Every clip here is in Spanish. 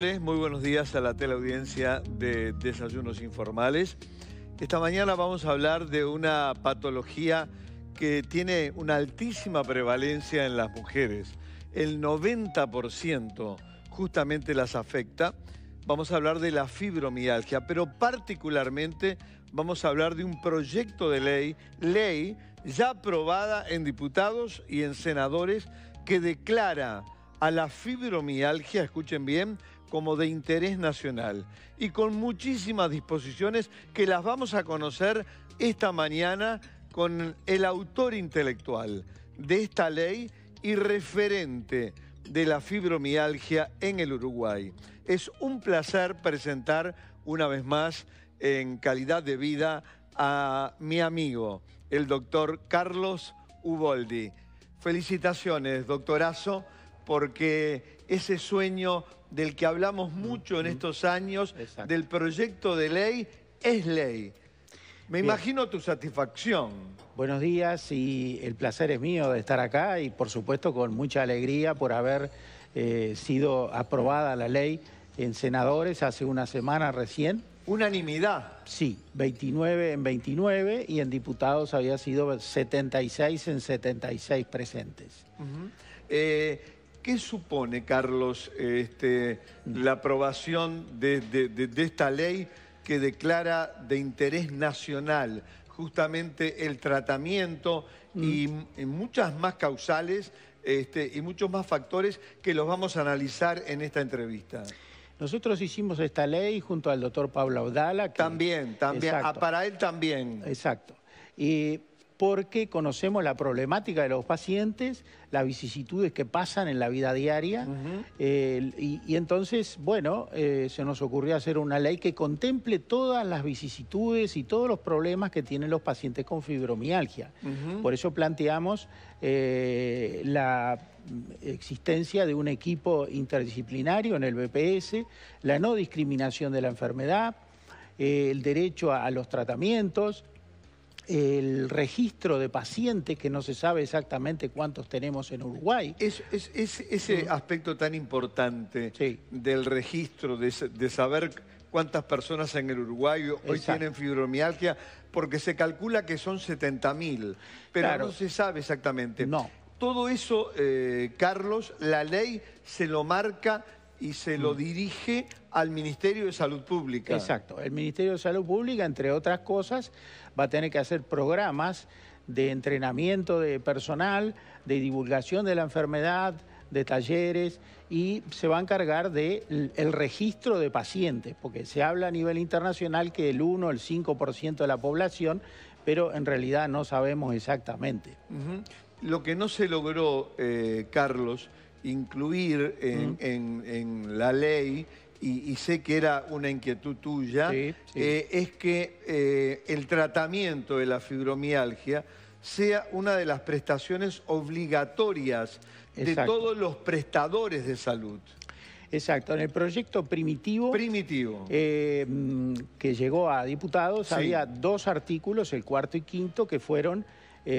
Muy buenos días a la teleaudiencia de Desayunos Informales. Esta mañana vamos a hablar de una patología que tiene una altísima prevalencia en las mujeres. El 90% justamente las afecta. Vamos a hablar de la fibromialgia, pero particularmente vamos a hablar de un proyecto de ley ya aprobada en diputados y en senadores que declara a la fibromialgia, escuchen bien, como de interés nacional y con muchísimas disposiciones que las vamos a conocer esta mañana con el autor intelectual de esta ley y referente de la fibromialgia en el Uruguay. Es un placer presentar una vez más en Calidad de Vida a mi amigo, el doctor Carlos Uboldi. Felicitaciones, doctorazo, porque ese sueño del que hablamos mucho en estos años, exacto, del proyecto de ley, es ley. Me imagino tu satisfacción. Buenos días y el placer es mío de estar acá y por supuesto con mucha alegría por haber sido aprobada la ley en senadores hace una semana recién. ¿Unanimidad? Sí, 29 en 29 y en diputados había sido 76 en 76 presentes. ¿Qué supone, Carlos, la aprobación de esta ley que declara de interés nacional justamente el tratamiento y muchas más causales y muchos más factores que los vamos a analizar en esta entrevista? Nosotros hicimos esta ley junto al doctor Pablo Abdala. También. Para él también. Exacto. Y porque conocemos la problemática de los pacientes, las vicisitudes que pasan en la vida diaria, y entonces, bueno, se nos ocurrió hacer una ley que contemple todas las vicisitudes y todos los problemas que tienen los pacientes con fibromialgia. Por eso planteamos la existencia de un equipo interdisciplinario en el BPS, la no discriminación de la enfermedad, el derecho a los tratamientos, el registro de pacientes, que no se sabe exactamente cuántos tenemos en Uruguay. Ese aspecto tan importante, sí, del registro, de saber cuántas personas en el Uruguay hoy tienen fibromialgia, porque se calcula que son 70.000, pero claro, no se sabe exactamente. No. Todo eso, Carlos, la ley se lo marca y se lo dirige al Ministerio de Salud Pública. Exacto. El Ministerio de Salud Pública, entre otras cosas, va a tener que hacer programas de entrenamiento de personal, de divulgación de la enfermedad, de talleres, y se va a encargar del registro de pacientes, porque se habla a nivel internacional que el 1 o el 5% de la población, pero en realidad no sabemos exactamente. Lo que no se logró, Carlos, incluir en la ley, y sé que era una inquietud tuya, es que el tratamiento de la fibromialgia sea una de las prestaciones obligatorias de todos los prestadores de salud. Exacto. En el proyecto primitivo que llegó a diputados, había dos artículos, el cuarto y quinto, que fueron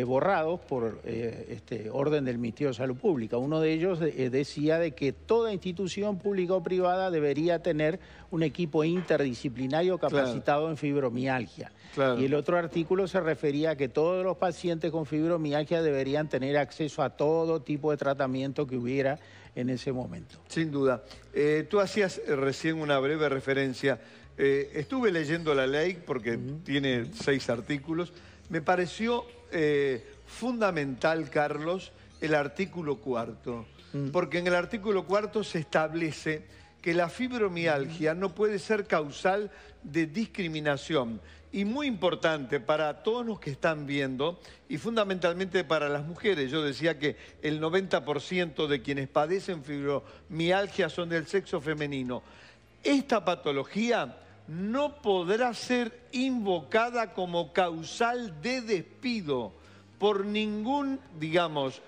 borrados por orden del Ministerio de Salud Pública. Uno de ellos decía de que toda institución pública o privada debería tener un equipo interdisciplinario capacitado en fibromialgia. Y el otro artículo se refería a que todos los pacientes con fibromialgia deberían tener acceso a todo tipo de tratamiento que hubiera en ese momento. Sin duda. Tú hacías recién una breve referencia. Estuve leyendo la ley porque tiene 6 artículos. Me pareció fundamental, Carlos, el artículo 4, porque en el artículo 4 se establece que la fibromialgia no puede ser causal de discriminación. Y muy importante para todos los que están viendo, y fundamentalmente para las mujeres. Yo decía que el 90% de quienes padecen fibromialgia son del sexo femenino. Esta patología no podrá ser invocada como causal de despido por ningún, digamos,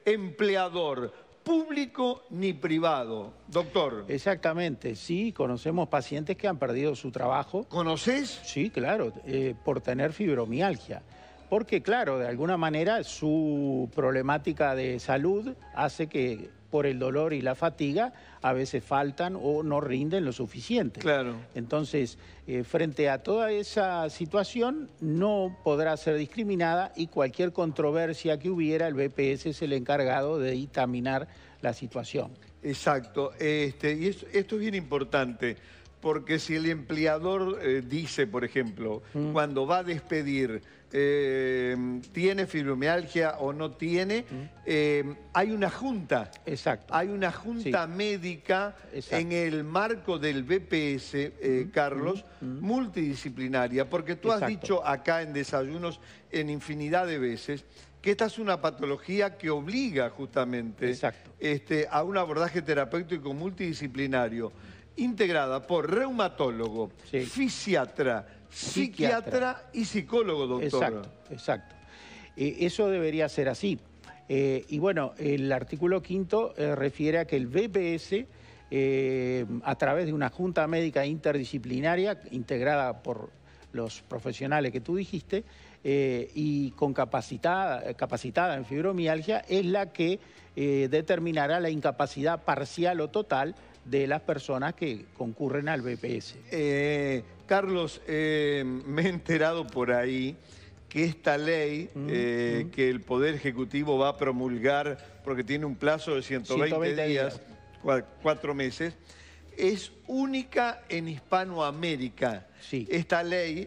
empleador público ni privado. Doctor. Exactamente, sí, conocemos pacientes que han perdido su trabajo. ¿Conoces? Sí, claro, por tener fibromialgia. Porque, claro, de alguna manera su problemática de salud hace que por el dolor y la fatiga, a veces faltan o no rinden lo suficiente. Claro. Entonces, frente a toda esa situación, no podrá ser discriminada y cualquier controversia que hubiera, el BPS es el encargado de dictaminar la situación. Exacto. Y esto es bien importante, porque si el empleador dice, por ejemplo, cuando va a despedir, tiene fibromialgia o no tiene, hay una junta. Exacto. Hay una junta médica en el marco del BPS, Carlos, multidisciplinaria, porque tú has dicho acá en Desayunos en infinidad de veces que esta es una patología que obliga justamente a un abordaje terapéutico multidisciplinario, integrada por reumatólogo, fisiatra, psiquiatra y psicólogo, doctor. Exacto. Eso debería ser así. Y bueno, el artículo 5 refiere a que el BPS, a través de una junta médica interdisciplinaria integrada por los profesionales que tú dijiste, y con capacitada en fibromialgia, es la que determinará la incapacidad parcial o total de las personas que concurren al BPS. Carlos, me he enterado por ahí que esta ley que el Poder Ejecutivo va a promulgar, porque tiene un plazo de 120 días, 4 meses, es única en Hispanoamérica, esta ley,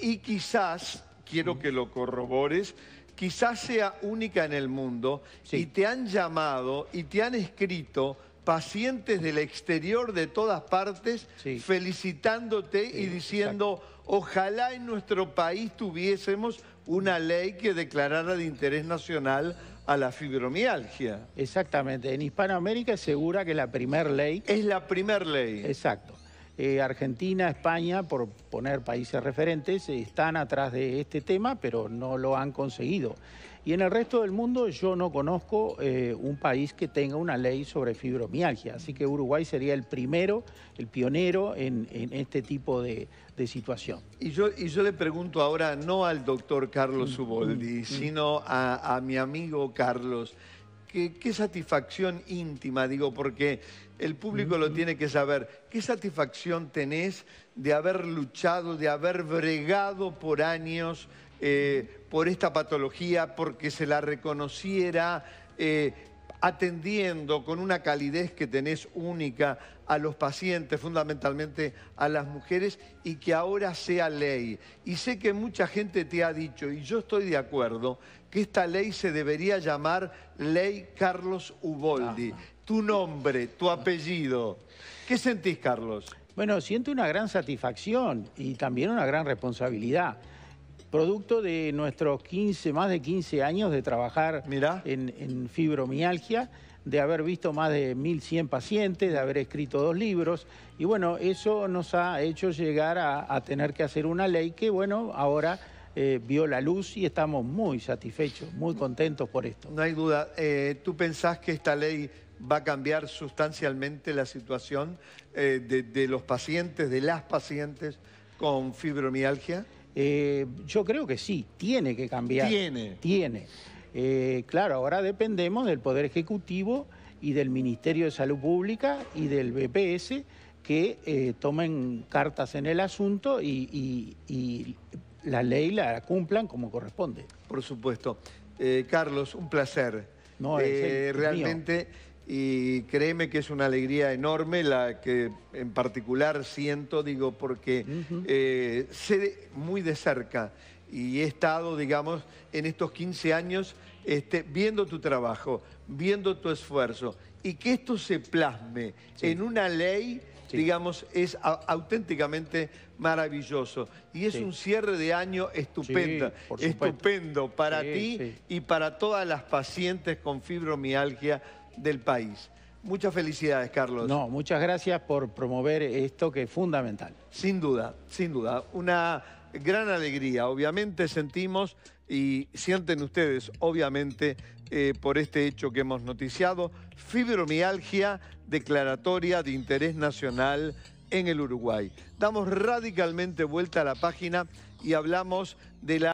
y quizás, quiero que lo corrobores, quizás sea única en el mundo, y te han llamado y te han escrito pacientes del exterior de todas partes felicitándote y diciendo, ojalá en nuestro país tuviésemos una ley que declarara de interés nacional a la fibromialgia. Exactamente. En Hispanoamérica es segura que es la primer ley. Es la primer ley. Exacto. Argentina, España, por poner países referentes, están atrás de este tema, pero no lo han conseguido. Y en el resto del mundo yo no conozco un país que tenga una ley sobre fibromialgia, así que Uruguay sería el primero, el pionero en este tipo de situación. Y yo le pregunto ahora, no al doctor Carlos Uboldi, sino a mi amigo Carlos, ¿qué satisfacción íntima, digo, porque el público lo tiene que saber, qué satisfacción tenés de haber luchado, de haber bregado por años por esta patología, porque se la reconociera, atendiendo con una calidez que tenés única a los pacientes, fundamentalmente a las mujeres, y que ahora sea ley? Y sé que mucha gente te ha dicho, y yo estoy de acuerdo, que esta ley se debería llamar Ley Carlos Uboldi. Tu nombre, tu apellido. ¿Qué sentís, Carlos? Bueno, siento una gran satisfacción y también una gran responsabilidad. Producto de nuestros más de 15 años de trabajar en fibromialgia, de haber visto más de 1.100 pacientes, de haber escrito 2 libros. Y bueno, eso nos ha hecho llegar a tener que hacer una ley que, bueno, ahora vio la luz y estamos muy satisfechos, muy contentos por esto. No hay duda. ¿Tú pensás que esta ley va a cambiar sustancialmente la situación de los pacientes, de las pacientes con fibromialgia? Yo creo que sí, tiene que cambiar. Tiene. Claro, ahora dependemos del Poder Ejecutivo y del Ministerio de Salud Pública y del BPS que tomen cartas en el asunto y la ley la cumplan como corresponde. Por supuesto. Carlos, un placer. No, realmente, y créeme que es una alegría enorme la que en particular siento, digo, porque sé muy de cerca y he estado, digamos, en estos 15 años viendo tu trabajo, viendo tu esfuerzo, y que esto se plasme en una ley, digamos, es auténticamente maravilloso. Y es un cierre de año estupendo para ti y para todas las pacientes con fibromialgia del país. Muchas felicidades, Carlos. No, muchas gracias por promover esto que es fundamental. Sin duda, sin duda. Una gran alegría, obviamente sentimos y sienten ustedes, obviamente, por este hecho que hemos noticiado, fibromialgia declaratoria de interés nacional en el Uruguay. Damos radicalmente vuelta a la página y hablamos de la